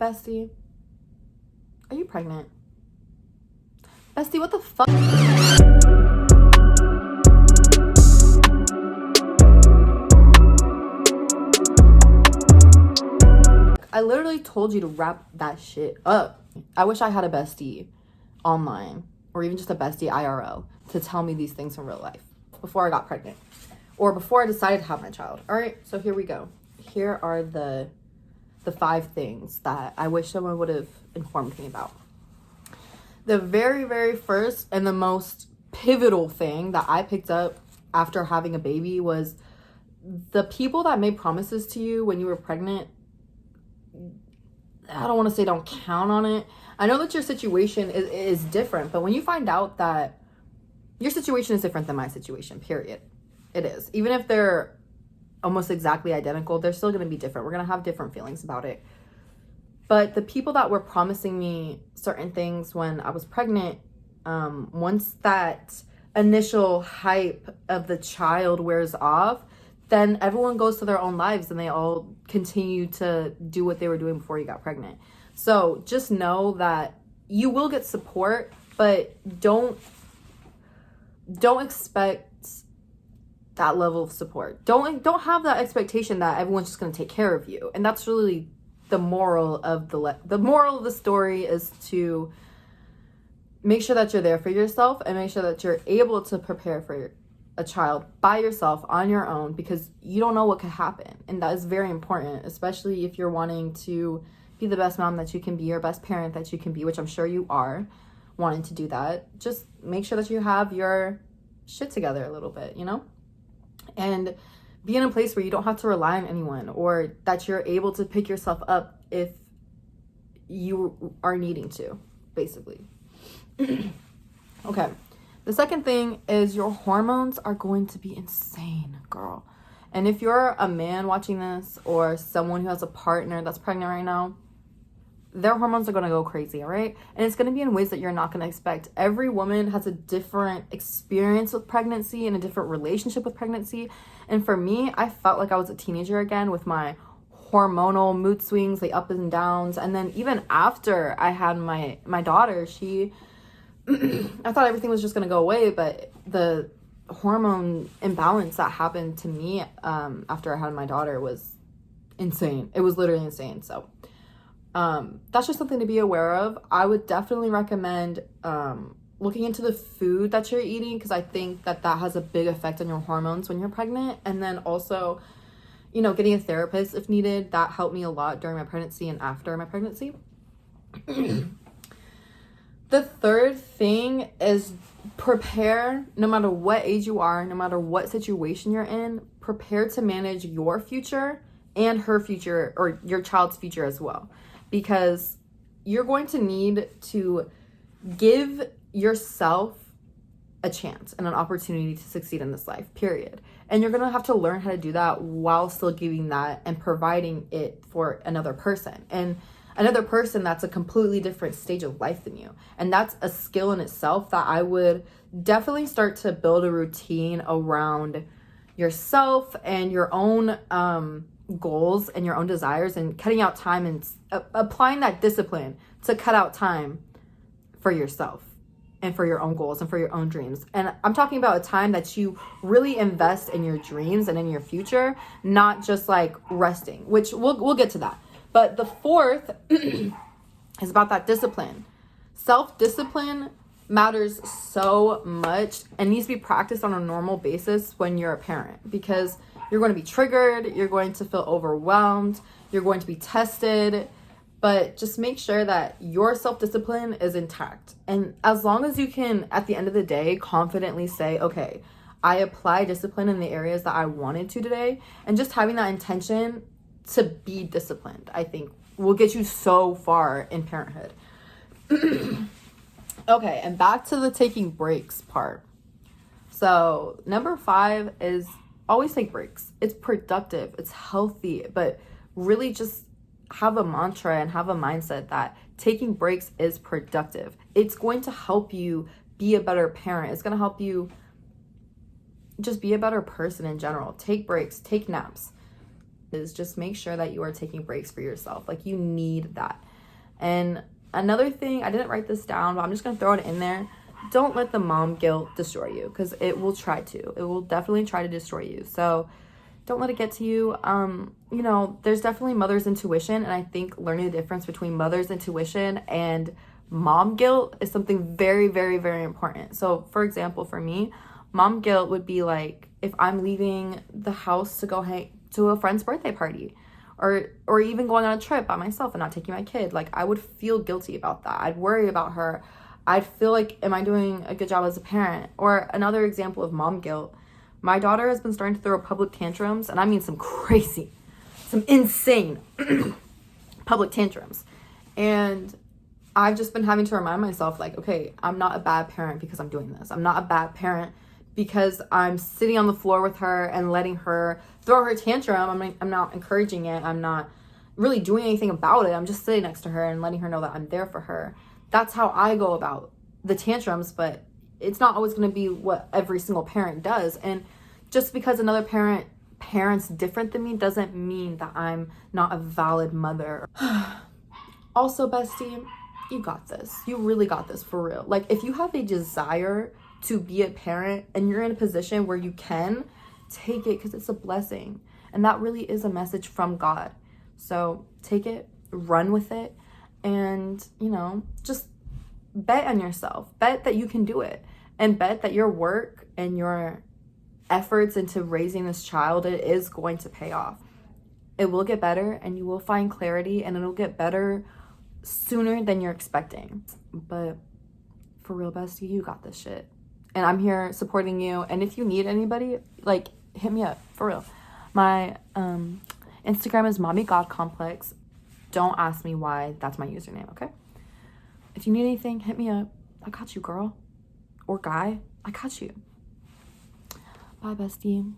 Bestie, are you pregnant? Bestie, what the fuck? I literally told you to wrap that shit up. I wish I had a bestie online, or even just a bestie IRL, to tell me these things in real life before I got pregnant or before I decided to have my child. All right, so here we go. Here are the 5 things that I wish someone would have informed me about. The very, very first and the most pivotal thing that I picked up after having a baby was the people that made promises to you when you were pregnant. I don't want to say don't count on it. I know that your situation is different, but when you find out that your situation is different than my situation, period. It is. Even if they're almost exactly identical, they're still going to be different. We're going to have different feelings about it. But the people that were promising me certain things when I was pregnant, once that initial hype of the child wears off, then everyone goes to their own lives and they all continue to do what they were doing before you got pregnant. So just know that you will get support, but don't expect that level of support. Don't have that expectation that everyone's just going to take care of you. And that's really the moral of the story, is to make sure that you're there for yourself and make sure that you're able to prepare for a child by yourself on your own, because you don't know what could happen. And that is very important, especially if you're wanting to be the best mom that you can be or best parent that you can be, which I'm sure you are wanting to do that. Just make sure that you have your shit together a little bit, you know? And be in a place where you don't have to rely on anyone, or that you're able to pick yourself up if you are needing to, basically. Okay. The second thing is your hormones are going to be insane, girl. And if you're a man watching this, or someone who has a partner that's pregnant right now, their hormones are going to go crazy, all right? And it's going to be in ways that you're not going to expect. Every woman has a different experience with pregnancy and a different relationship with pregnancy. And for me, I felt like I was a teenager again with my hormonal mood swings, like ups and downs. And then even after I had my daughter, I thought everything was just going to go away, but the hormone imbalance that happened to me after I had my daughter was insane. It was literally insane. So that's just something to be aware of. I would definitely recommend looking into the food that you're eating, because I think that has a big effect on your hormones when you're pregnant. And then also, getting a therapist if needed. That helped me a lot during my pregnancy and after my pregnancy. The third thing is prepare, no matter what age you are, no matter what situation you're in, prepare to manage your future and her future, or your child's future as well. Because you're going to need to give yourself a chance and an opportunity to succeed in this life, period. And you're going to have to learn how to do that while still giving that and providing it for another person. And another person that's a completely different stage of life than you. And that's a skill in itself that I would definitely start to build a routine around yourself and your own goals and your own desires, and cutting out time and applying that discipline to cut out time for yourself and for your own goals and for your own dreams. And I'm talking about a time that you really invest in your dreams and in your future, not just like resting, which we'll get to that. But the fourth is about that discipline. Self-discipline matters so much and needs to be practiced on a normal basis when you're a parent, because you're going to be triggered, you're going to feel overwhelmed, you're going to be tested, but just make sure that your self-discipline is intact. And as long as you can, at the end of the day, confidently say, okay, I apply discipline in the areas that I wanted to today, and just having that intention to be disciplined, I think will get you so far in parenthood. Okay, and back to the taking breaks part. So number 5 is always take breaks. It's productive, it's healthy, but really just have a mantra and have a mindset that taking breaks is productive. It's going to help you be a better parent. It's going to help you just be a better person in general. Take breaks, take naps. Is just make sure that you are taking breaks for yourself. Like, you need that. And another thing, I didn't write this down, but I'm just gonna throw it in there. Don't let the mom guilt destroy you, because it will try to. It will definitely try to destroy you. So don't let it get to you. You know, there's definitely mother's intuition, and I think learning the difference between mother's intuition and mom guilt is something very, very, very important. So for example, for me, mom guilt would be like if I'm leaving the house to go hang to a friend's birthday party, or even going on a trip by myself and not taking my kid. Like, I would feel guilty about that. I'd worry about her. I'd feel like, am I doing a good job as a parent? Or another example of mom guilt, my daughter has been starting to throw public tantrums, and I mean some crazy, some insane public tantrums. And I've just been having to remind myself, like, okay, I'm not a bad parent because I'm doing this. I'm not a bad parent because I'm sitting on the floor with her and letting her throw her tantrum. I'm not encouraging it. I'm not really doing anything about it. I'm just sitting next to her and letting her know that I'm there for her. That's how I go about the tantrums, but it's not always going to be what every single parent does. And just because another parent's different than me doesn't mean that I'm not a valid mother. Also, bestie, you got this. You really got this, for real. Like, if you have a desire to be a parent and you're in a position where you can, take it, because it's a blessing. And that really is a message from God. So take it, run with it, and, you know, just bet on yourself. Bet that you can do it, and bet that your work and your efforts into raising this child, it is going to pay off. It will get better, and you will find clarity, and it'll get better sooner than you're expecting. But for real, bestie, you got this shit. And I'm here supporting you. And if you need anybody, like, hit me up, for real. My Instagram is Mommy God Complex. Don't ask me why that's my username, okay? If you need anything, hit me up. I got you, girl. Or guy. I got you. Bye, bestie.